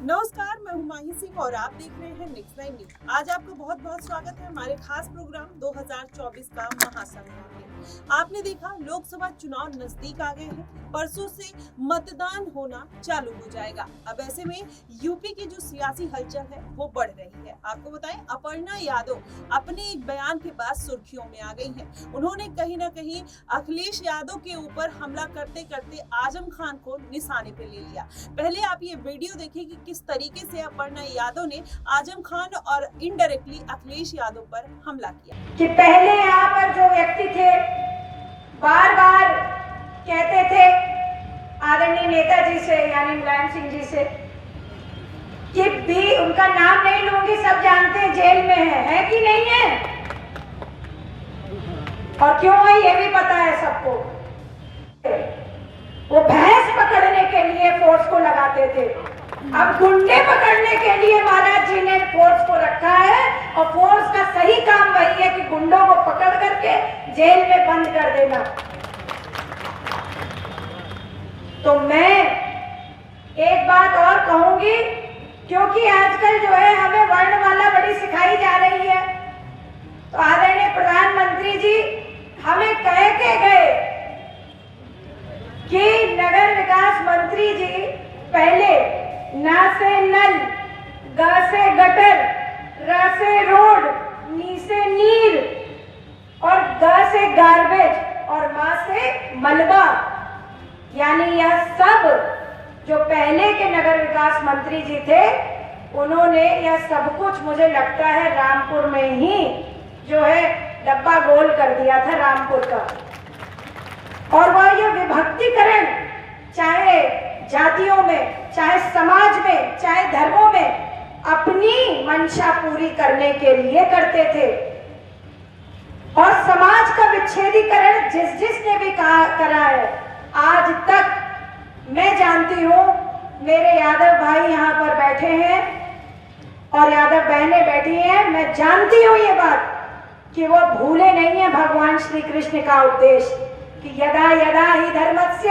नमस्कार, मैं हूं माही सिंह और आप देख रहे हैं नेक्स्ट 9 न्यूज। आज आपका बहुत बहुत स्वागत है हमारे खास प्रोग्राम 2024 का महासंग्राम में। आपने देखा लोकसभा चुनाव नजदीक आ गए हैं, परसों से मतदान होना चालू हो जाएगा। अब ऐसे में यूपी की जो सियासी हलचल है वो बढ़ रही है। आपको बताएं, अपर्णा यादव अपने एक बयान के बाद सुर्खियों में आ गई हैं। उन्होंने कहीं ना कहीं अखिलेश यादव के ऊपर हमला करते करते आजम खान को निशाने पे ले लिया। पहले आप ये वीडियो देखिए कि किस तरीके से अपर्णा यादव ने आजम खान और इनडायरेक्टली अखिलेश यादव पर हमला किया। कि पहले यहाँ पर जो व्यक्ति थे बार बार कहते थे आदरणीय नेताजी से यानी मुलायम सिंह जी से कि भी उनका नाम नहीं लूंगी, सब जानते हैं जेल में है कि नहीं है, और क्यों है ये भी पता है सबको। वो भैंस पकड़ने के लिए फोर्स को लगाते थे, अब गुंडे पकड़ने के लिए महाराज जी ने फोर्स को रखा है, और फोर्स का सही काम वही है कि गुंडों को पकड़ करके जेल में बंद कर देना। तो मैं एक बात और कहूंगी, क्योंकि आजकल जो है हमें वर्णमाला बड़ी सिखाई जा रही है, तो आदरणीय प्रधानमंत्री जी हमें कह के गए कि नगर विकास मंत्री जी पहले ना से नल, ग से गटर, र से रोड, नी से नीर और ग से गार्बेज और मा से मलबा, यानी यह सब जो पहले के नगर विकास मंत्री जी थे उन्होंने यह सब कुछ मुझे लगता है रामपुर में ही जो है डब्बा गोल कर दिया था रामपुर का। और वह यह विभक्तिकरण चाहे जातियों में, चाहे समाज में, चाहे धर्मों में अपनी मंशा पूरी करने के लिए करते थे, और समाज का विच्छेदीकरण जिसने भी करा है आज तक। मैं जानती हूं, मेरे यादव भाई यहाँ पर बैठे हैं और यादव बहनें बैठी हैं, मैं जानती हूं ये बात कि वो भूले नहीं है भगवान श्री कृष्ण का उपदेश कि यदा यदा ही धर्मस्य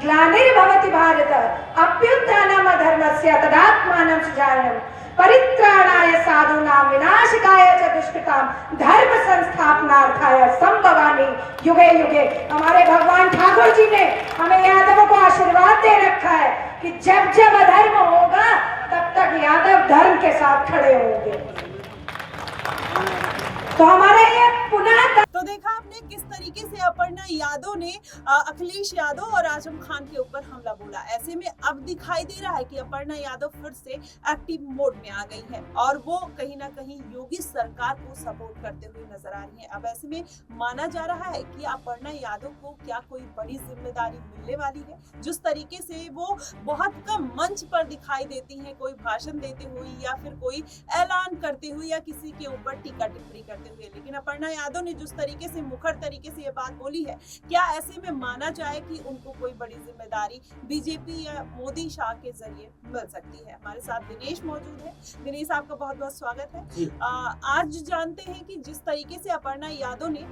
ग्लानिर्भवति भारत अभ्युत्थानम् अधर्मस्य तदात्मानं सृजाम्यहम् परित्राणाय साधूनां विनाशकाय च दुष्कृतां धर्म संस्थापनार्थाय संभवामि युगे युगे। हमारे भगवान ठाकुर जी ने हमें यादवों को आशीर्वाद दे रखा है कि जब जब अधर्म होगा तब तक यादव धर्म के साथ खड़े होंगे। तो हमारा ये पुनः तो देखा आपने किस तरीके से अपर्णा यादव ने अखिलेश यादव और आजम खान के ऊपर हमला बोला। ऐसे में अब दिखाई दे रहा है कि अपर्णा यादव फिर से एक्टिव मोड में आ गई है और वो कहीं ना कहीं योगी सरकार को सपोर्ट करते हुए नजर आ रही है। अब ऐसे में माना जा रहा है कि अपर्णा यादव को क्या कोई बड़ी जिम्मेदारी मिलने वाली है। जिस तरीके से वो बहुत कम मंच पर दिखाई देती है, कोई भाषण देते हुए या फिर कोई ऐलान करते हुए या किसी के ऊपर टीका टिप्पणी करते हुए, लेकिन अपर्णा यादव ने जिस तरीके से मुखर तरीके से ये बात बोली है, क्या ऐसे में माना जाए कि उनको कोई बड़ी जिम्मेदारी बीजेपी या मोदी शाह के जरिए मिल सकती है। हमारे साथ दिनेश मौजूद है। दिनेश, आपका बहुत बहुत स्वागत है। आज जानते हैं कि जिस तरीके से अपर्णा यादव ने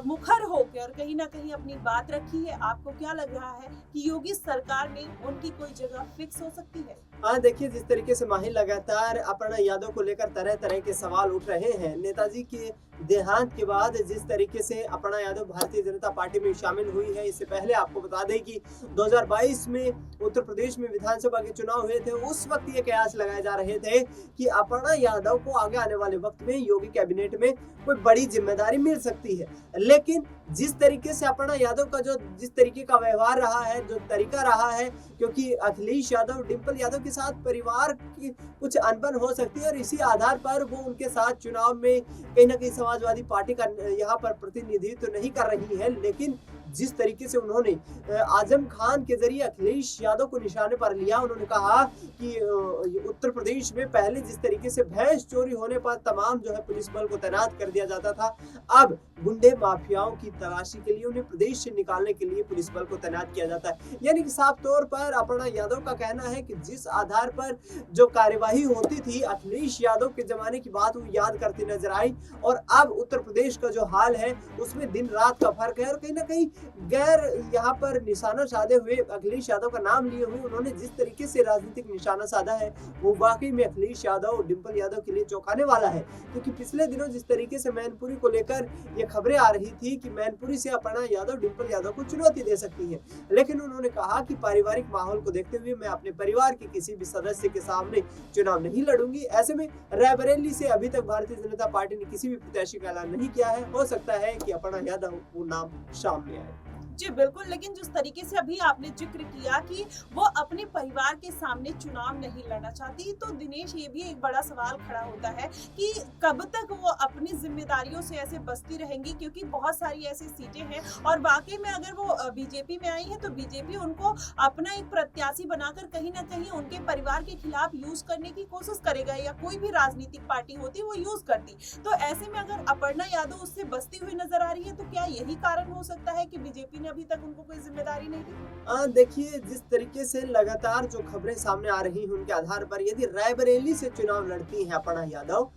मुखर होकर कहीं ना कहीं अपनी बात रखी है, आपको क्या लग रहा है कि योगी सरकार में उनकी कोई जगह फिक्स हो सकती है? हाँ, देखिए, जिस तरीके से माही लगातार अपर्णा यादव को लेकर तरह तरह के सवाल उठ रहे हैं। नेताजी के देहांत के बाद जिस तरीके से अपर्णा यादव भारतीय जनता पार्टी में शामिल हुई है, इससे पहले आपको बता दें कि 2022 में उत्तर प्रदेश में विधानसभा के चुनाव हुए थे। उस वक्त ये कयास लगाए जा रहे थे कि अपर्णा यादव को आगे आने वाले वक्त में योगी कैबिनेट में कोई बड़ी जिम्मेदारी मिल सकती है। लेकिन जिस तरीके से अपर्णा यादव का जिस तरीके का व्यवहार रहा है, जो तरीका रहा है, क्योंकि अखिलेश यादव डिंपल यादव के साथ परिवार की कुछ अनबन हो सकती है और इसी आधार पर वो उनके साथ चुनाव में कहीं ना कहीं समाजवादी पार्टी का यहाँ पर प्रतिनिधित्व नहीं कर रही है। लेकिन जिस तरीके से उन्होंने आजम खान के जरिए अखिलेश यादव को निशाने पर लिया, उन्होंने कहा कि उत्तर प्रदेश में पहले जिस तरीके से भैंस चोरी होने पर तमाम जो है पुलिस बल को तैनात कर दिया जाता था, अब गुंडे माफियाओं की तलाशी के लिए उन्हें प्रदेश से निकालने के लिए पुलिस बल को तैनात किया जाता है। यानी कि साफ तौर पर अपर्णा यादव का कहना है कि जिस आधार पर जो कार्यवाही होती थी, अखिलेश यादव के जमाने की बात वो याद करती नजर आई, और अब उत्तर प्रदेश का जो हाल है उसमें दिन रात का फर्क है। और कहीं ना कहीं गैर यहाँ पर निशाना साधे हुए अखिलेश यादव का नाम लिए हुए उन्होंने जिस तरीके से राजनीतिक निशाना साधा है वो वाकई में अखिलेश यादव और डिंपल यादव के लिए चौंकाने वाला है। क्योंकि पिछले दिनों जिस तरीके से मैनपुरी को लेकर ये खबरें आ रही थी कि मैनपुरी से अपर्णा यादव डिंपल यादव को चुनौती दे सकती है, लेकिन उन्होंने कहा कि पारिवारिक माहौल को देखते हुए मैं अपने परिवार के किसी भी सदस्य के सामने चुनाव नहीं लड़ूंगी। ऐसे में रायबरेली से अभी तक भारतीय जनता पार्टी ने किसी भी प्रत्याशी का ऐलान नहीं किया है। हो सकता है कि अपर्णा यादव वो नाम सामने आए। जी बिल्कुल, लेकिन जिस तरीके से अभी आपने जिक्र किया कि वो अपने परिवार के सामने चुनाव नहीं लड़ना चाहती, तो दिनेश ये भी एक बड़ा सवाल खड़ा होता है कि कब तक वो अपनी जिम्मेदारियों से ऐसे बचती रहेंगी, क्योंकि बहुत सारी ऐसी सीटें हैं और वाकई में अगर वो बीजेपी में आई है तो बीजेपी उनको अपना एक प्रत्याशी बनाकर कहीं ना कहीं उनके परिवार के खिलाफ यूज करने की कोशिश करेगा, या कोई भी राजनीतिक पार्टी होती वो यूज करती। तो ऐसे में अगर अपर्णा यादव उससे बचती हुई नजर आ रही है तो क्या यही कारण हो सकता है कि बीजेपी ने अभी तक उनको कोई जिम्मेदारी नहीं दी? देखिए, जिस तरीके से लगातार जो खबरें सामने आ रही हैं उनके आधार पर यदि रायबरेली से चुनाव लड़ती है अपर्णा यादव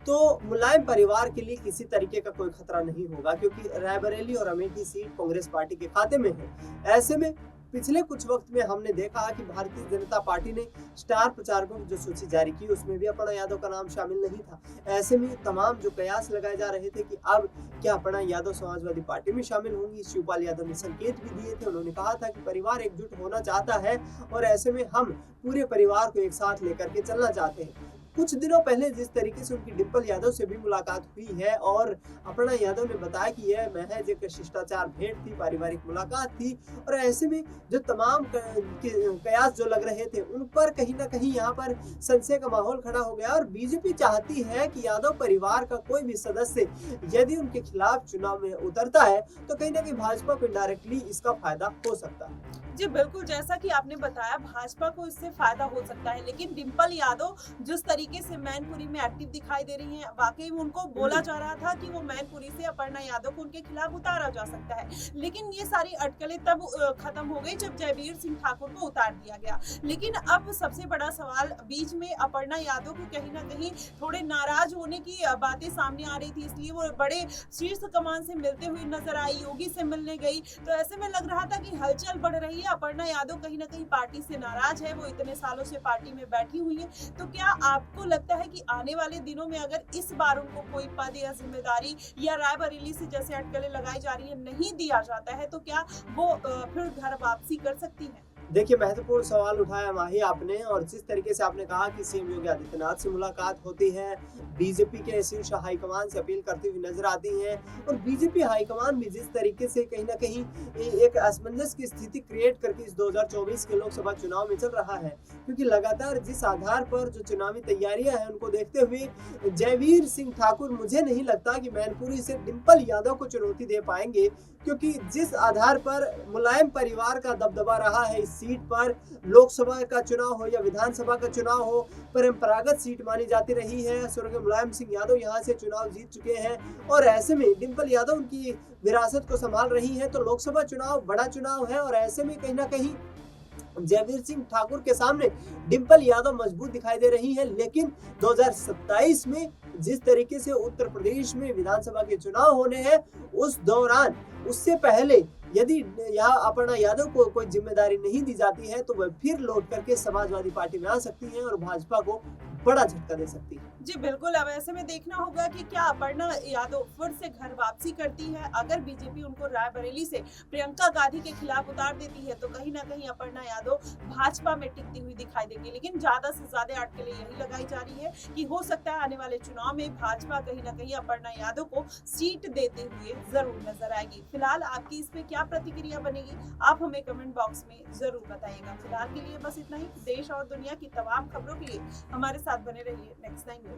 तो मुलायम परिवार के लिए किसी तरीके का कोई खतरा नहीं होगा, क्योंकि रायबरेली और अमेठी सीट कांग्रेस पार्टी के खाते में है। ऐसे में पिछले कुछ वक्त में हमने देखा कि भारतीय जनता पार्टी ने स्टार प्रचारकों की जो सूची जारी की उसमें भी अपर्णा यादव का नाम शामिल नहीं था। ऐसे में तमाम जो कयास लगाए जा रहे थे कि अब क्या अपर्णा यादव समाजवादी पार्टी में शामिल होंगी, शिवपाल यादव ने संकेत भी दिए थे। उन्होंने कहा था कि परिवार एकजुट होना चाहता है और ऐसे में हम पूरे परिवार को एक साथ लेकर के चलना चाहते हैं। कुछ दिनों पहले जिस तरीके से उनकी डिंपल यादव से भी मुलाकात हुई है और अपर्णा यादव ने बताया कि यह महज एक शिष्टाचार भेंट थी, पारिवारिक मुलाकात थी, और ऐसे में जो तमाम कयास जो लग रहे थे उन पर कहीं ना कहीं यहाँ पर संशय का माहौल खड़ा हो गया। और बीजेपी चाहती है कि यादव परिवार का कोई भी सदस्य यदि उनके खिलाफ चुनाव में उतरता है तो कहीं ना कहीं भाजपा को इनडायरेक्टली इसका फायदा हो सकता है। जी बिल्कुल, जैसा कि आपने बताया भाजपा को इससे फायदा हो सकता है, लेकिन डिंपल यादव जिस तरीके से मैनपुरी में एक्टिव दिखाई दे रही हैं, वाकई में उनको बोला जा रहा था कि वो मैनपुरी से अपर्णा यादव को उनके खिलाफ उतारा जा सकता है, लेकिन ये सारी अटकलें तब खत्म हो गई जब जयवीर सिंह ठाकुर को उतार दिया गया। लेकिन अब सबसे बड़ा सवाल, बीच में अपर्णा यादव को कहीं ना कहीं थोड़े नाराज होने की बातें सामने आ रही थी, इसलिए वो बड़े शीर्ष कमान से मिलते हुए नजर आई, योगी से मिलने गई, तो ऐसे में लग रहा था कि हलचल बढ़ रही है। अपर्णा यादव कहीं ना कहीं पार्टी से नाराज है, वो इतने सालों से पार्टी में बैठी हुई है। तो क्या आपको लगता है कि आने वाले दिनों में अगर इस बार उनको कोई पद या जिम्मेदारी या रायबरेली से जैसे अटकलें लगाई जा रही है नहीं दिया जाता है तो क्या वो फिर घर वापसी कर सकती है? देखिए, महत्वपूर्ण सवाल उठाया माही आपने, और जिस तरीके से आपने कहा कि सीएम योगी आदित्यनाथ से मुलाकात होती है, बीजेपी के शीर्ष हाईकमान से अपील करती हुई नजर आती है, और बीजेपी हाईकमान भी जिस तरीके से कहीं ना कहीं एक असमंजस की स्थिति क्रिएट करके इस 2024 के लोकसभा चुनाव में चल रहा है, क्योंकि लगातार जिस आधार पर जो चुनावी तैयारियां हैं उनको देखते हुए जयवीर सिंह ठाकुर मुझे नहीं लगता कि मैनपुरी से डिंपल यादव को चुनौती दे पाएंगे, क्योंकि जिस आधार पर मुलायम परिवार का दबदबा रहा है इस सीट पर, लोकसभा का चुनाव हो या विधानसभा का चुनाव हो, परंपरागत सीट मानी जाती रही है। स्वर्गीय मुलायम सिंह यादव यहाँ से चुनाव जीत चुके हैं और ऐसे में डिंपल यादव उनकी विरासत को संभाल रही है, तो लोकसभा चुनाव बड़ा चुनाव है और ऐसे में कहीं ना कहीं जयवीर सिंह ठाकुर के सामने डिंपल यादव मजबूत दिखाई दे रही है। लेकिन 2027 में जिस तरीके से उत्तर प्रदेश में विधानसभा के चुनाव होने हैं उस दौरान, उससे पहले यदि यहाँ अपर्णा यादव को कोई जिम्मेदारी नहीं दी जाती है तो वह फिर लौट करके समाजवादी पार्टी में आ सकती है और भाजपा को बड़ा झटका दे सकती है। जी बिल्कुल, अब ऐसे में देखना होगा कि क्या अपर्णा यादव फिर से घर वापसी करती है। अगर बीजेपी उनको रायबरेली से प्रियंका गांधी के खिलाफ उतार देती है तो कहीं ना कहीं अपर्णा यादव भाजपा में टिकती हुई दिखाई देगी, लेकिन ज्यादा से ज्यादा अटकलें यही लगाई जा रही है कि हो सकता है आने वाले चुनाव में भाजपा कहीं ना कहीं अपर्णा यादव को सीट देते हुए जरूर नजर आएगी। फिलहाल आपकी इस पे क्या प्रतिक्रिया बनेगी आप हमें कमेंट बॉक्स में जरूर बताइएगा। फिलहाल के लिए बस इतना ही। देश और दुनिया की तमाम खबरों के लिए हमारे साथ बने रहिए नेक्स्ट 9 न्यूज।